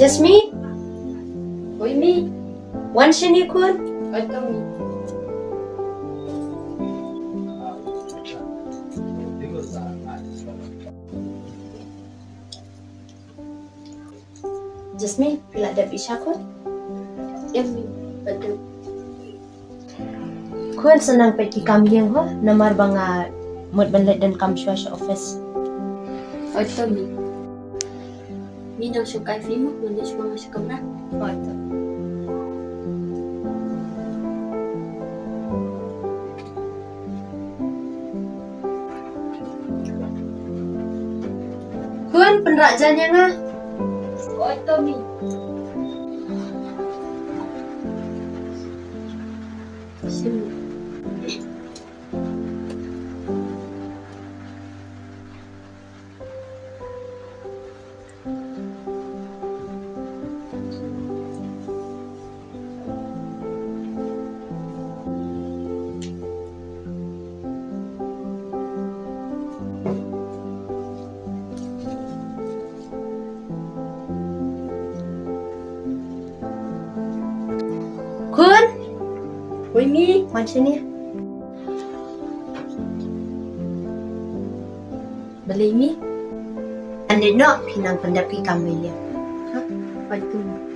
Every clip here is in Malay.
Jasmine, Oi, Mi. wan sini kun. Ito, Mi. Jasmine, pila ada bisa kun? Ya, Mi. Ito. Kun senang pergi kambing ho, namar banga mud banlet dan kam sa office. Ito, Mi. Mi nang sukai film, mana semua masuk kamera. Oh, itu. Kun penrakjanya nga. Oh, ito, Mi. Sini. Kun, Oi, Mi. wan sini. Beli mi. Ande no pinang pendapi kambing dia. Ito, Mi.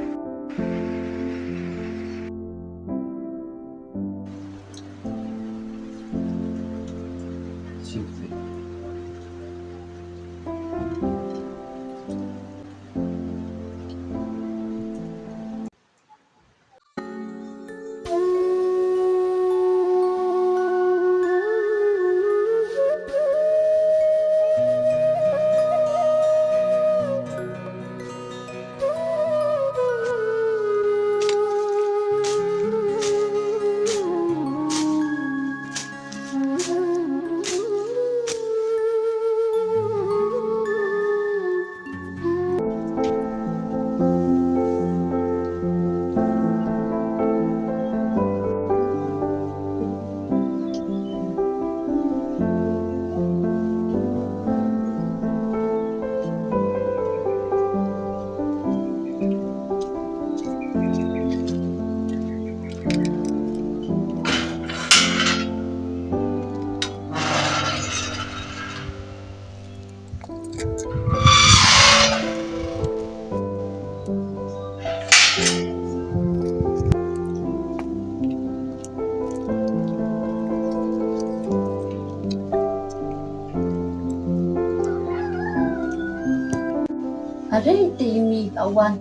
Ada itu mi kawan.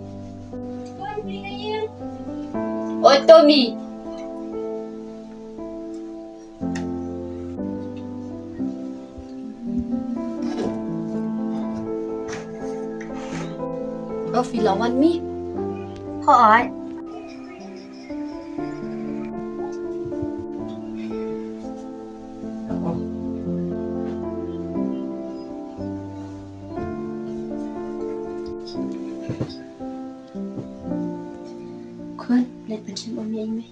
Oh, ito, Mi. Oh, filawan, Mi. Hỏi. Kun, lihat macam omnya ini.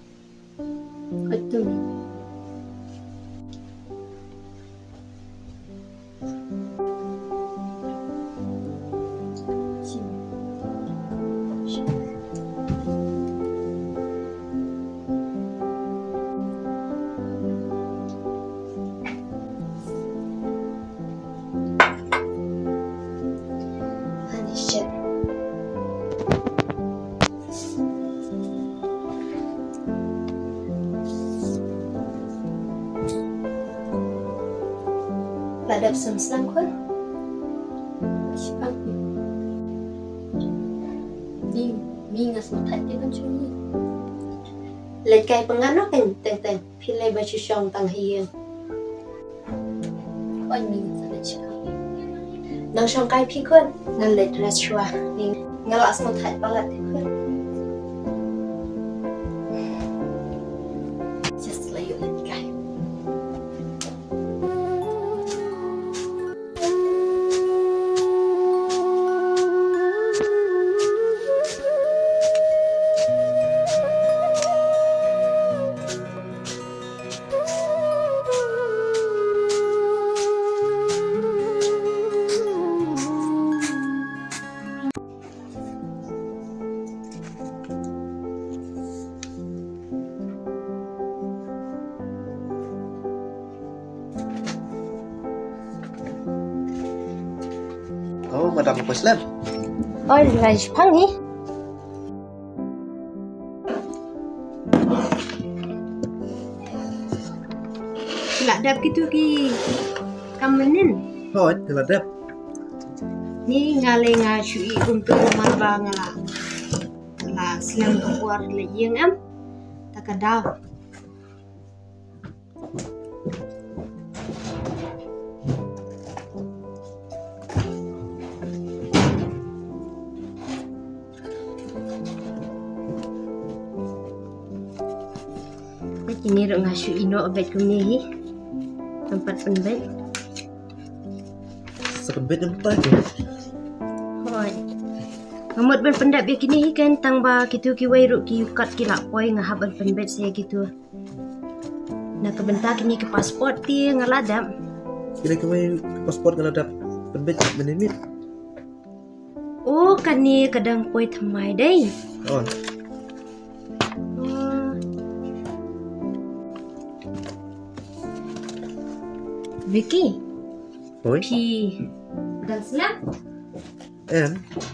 Ito, Mi. Malaysia. Ladap semslang kun. Siapa, Mi? Mi ngas matat dia kan cumi. Lệ cây pengano kan teng pilih baju syong tang hiang. Oh, Mi ngas ada cakap. Nang syong kai pi kun ngan lệ dress shua ni ngalak semua tai balat kun. Just layu lagi kai. Oh, Madam Muslim. Ôi là phăng nhỉ? Lạ đẹp gitu ki kamenin. Oh, teladap. Ni ngale nga shui untuk marba ngala. La silang keluar le yang am takadaw. Ini ro ngasu ino abet kumni tempat penbet. Sepenbet yang apa tu? Hoi. Ngamut ban pendap ya kini kan tang ba gitu ki wai ro ki kat ki lak poi ngahab ban penbet saya gitu. Nak kebentak kini ke pasport ti ngaladam. Kira kemai pasport ngeladap penbet menimit. Oh kan ni kadang poi thamai dai. Oh, Vicky, oi. pi dan selam.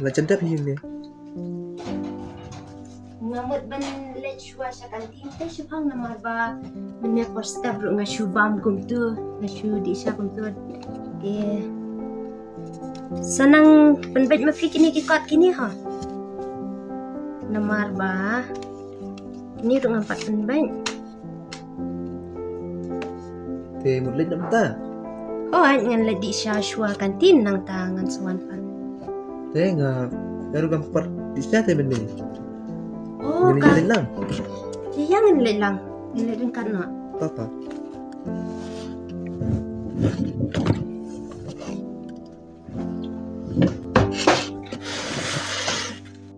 Macam dap ni. Ngamut ban let shua shakantin te shupang namar ba menne posta bro ngashu bam kum tu ngashu di sha kum tu ke sanang penbet mafi kini kikot kini ha namar ba ini ro ngampat penbet Te mulit nak ta. oh ngan let di sha shua kantin nang tangan suan pan Te nga baru gampat di sana te benih. oh Ini kan jalan lang. yang let lang let kan na Tata.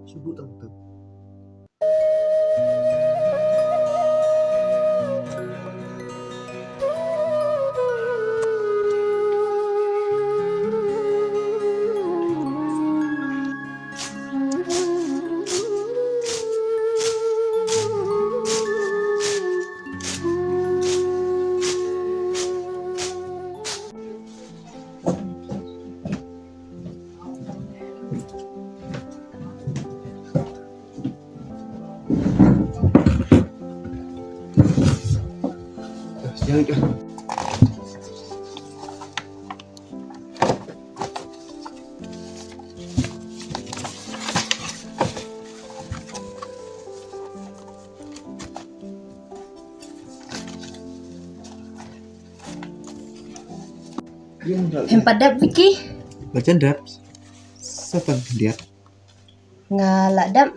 Subuh tang tu. Jangan ke. empadap Vicky Macam dap. Siapa dia? ngaladam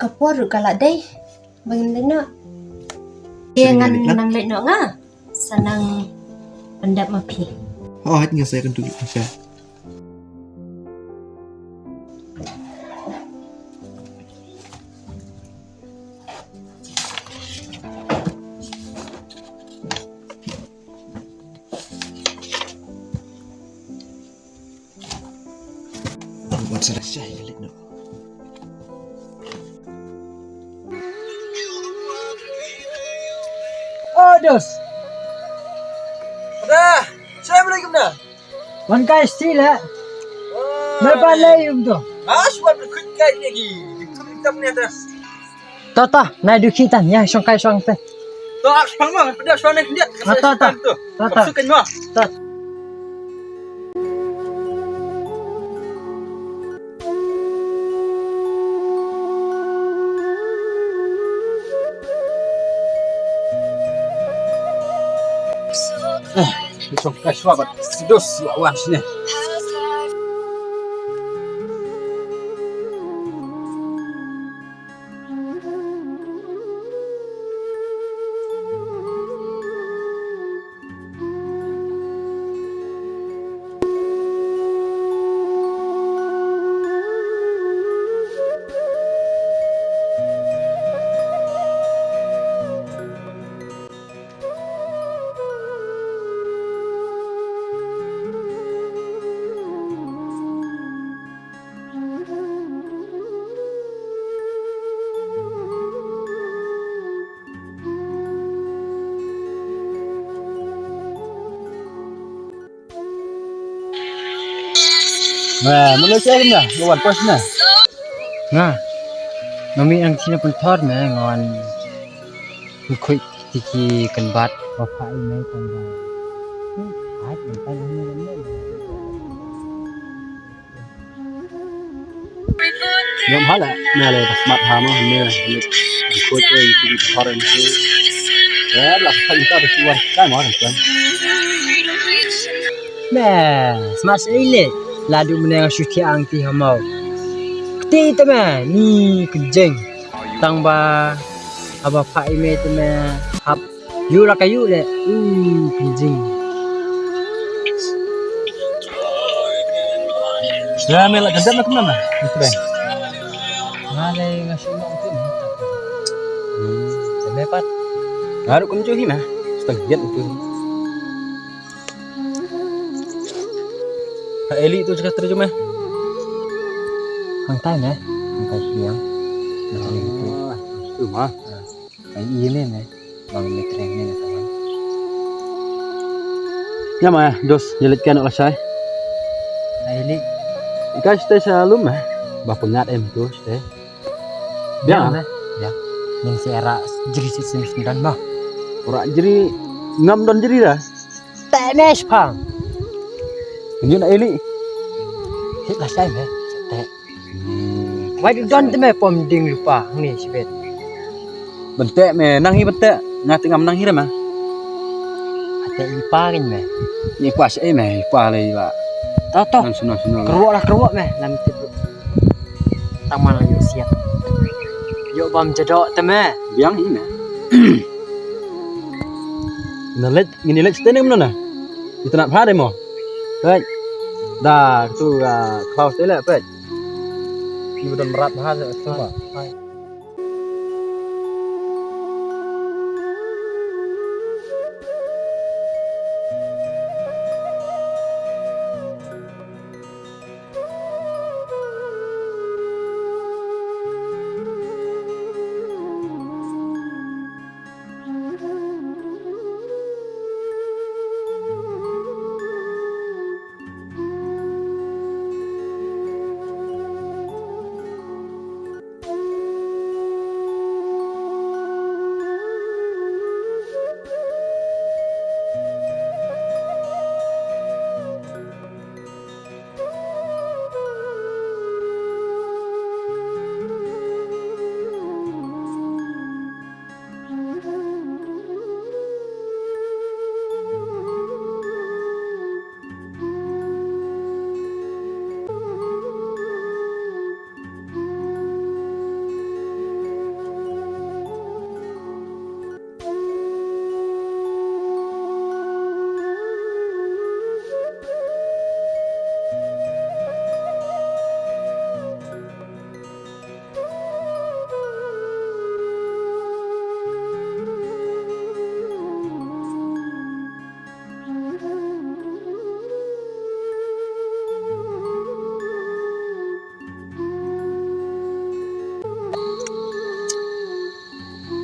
kapor kalak dai bagaimana dia ngan nang let no nga sanang pendap mapi Oh, hanya saya akan tunjuk saya. Buat selesai kali no. Oh, dos. Dah, Assalamualaikum dah. Wan ka stila. Merbalay yung do. Buat berikut kali lagi. Kita punya atas. Tota, na dukitan ya song kai song te. Tak, sepang mah. Pada suara dia. Tota. Sukan mah. Tot. Song kai suara. Dos lawan sini. Nah, Malaysia kan dah, lawan pos nah. Nah, mami ang sina pun thor na ngon kuy tiki kan bat bapak ini kan ba. Ai kan tan ni ni. Yang hala, nah le pas mat hama ni, ikut itu foreign tu. Ya, lah kita bersuara kan mau kan. Nah, smart ile. Ladu menang syuti ang ti hamau. Kti tama ni kejeng. Tang ba aba pak ime tama hap yu la kayu le. Kejeng. Ya, melak gendam nak mana? Itu dah. Ngale ngasyong tu ni. Sampai pat. Baru kamu cuci mah, setengah itu. Eli itu cakap terjemah. Hang tai na. Hang tai siang. Macam itu. Itu mah. Ai ini na. Bang metreng ni na kawan. Ya mah, dos jeletkan oleh saya. Ai li. Ikan stay selalu mah. Bapak ngat tu stay. Dia na. Ya. Ning si era jeri sembilan mah. ora jadi 6 don jadi dah. Tak nes pang. Ini nak Eli. Hit lah sai me. Tak. Wai don te me pom ding lupa ni sibet. Bentek me nang hi bentek. Ngati ngam nang hi dah mah. Ate ipa kan me. Ni pas me, pa le ba. Tahu. Nang sunah-sunah. Keruak me lam tipu. Taman lah yuk siap. Yuk bam jedok te me. Biang hi mah. Nalet ngini let stay ni mana? Kita nak phá đây mà. Đấy. Dah tu Klaus đấy lại vậy. Ni don merat phá rồi tu mà.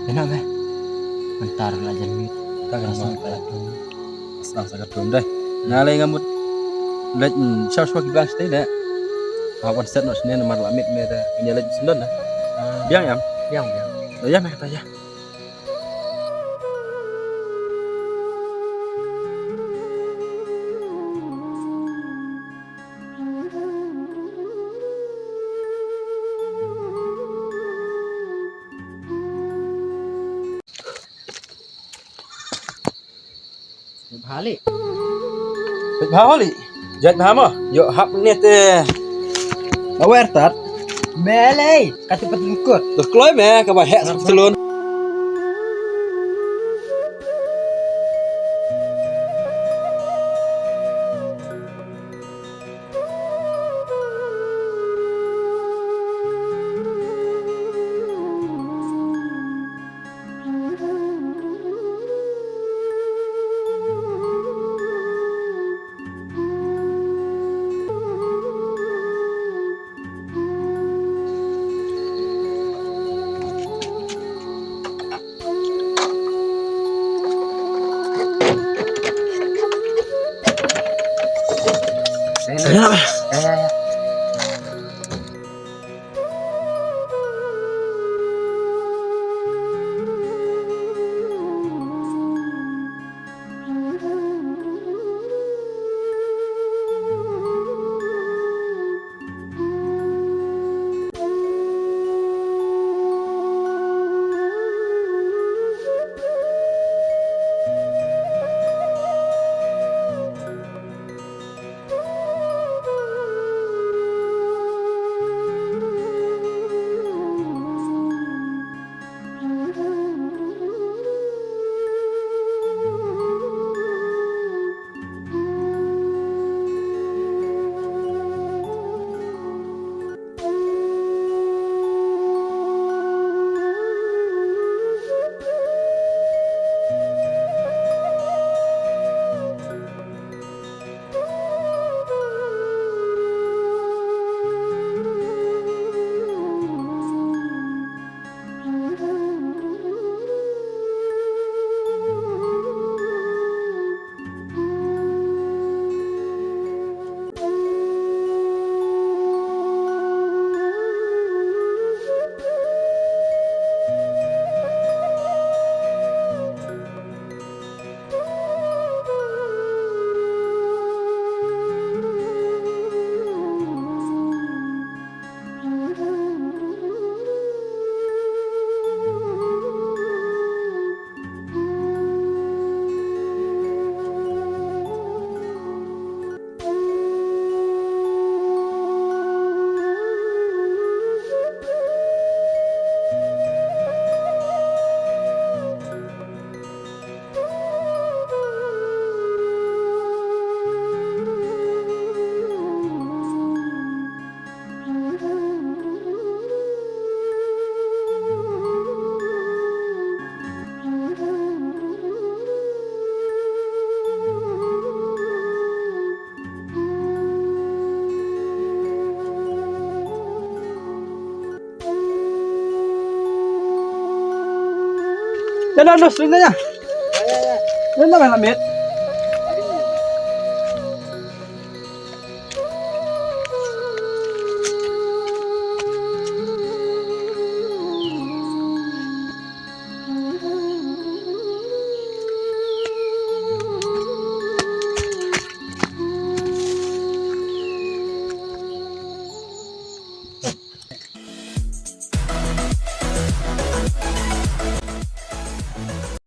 Enak me. Bentar lah jamit. Tak kan Langsung mah. ke tu. Sang sangat belum dah. Ngalai ngamut. Let shau shau ki bang stay dah. Awan set no sene nomor lamit me dah. Ini let sendon dah. Biang yam. Yang. Dah ya meh dah ya. Balik. Bet balik. Jat hama. Yo hap ni te. Awer tat. Belai. Kata petengkut. Terkeluar meh ke bahek selun. Ya. Jalan terus sebenarnya. Ini namanya lamit.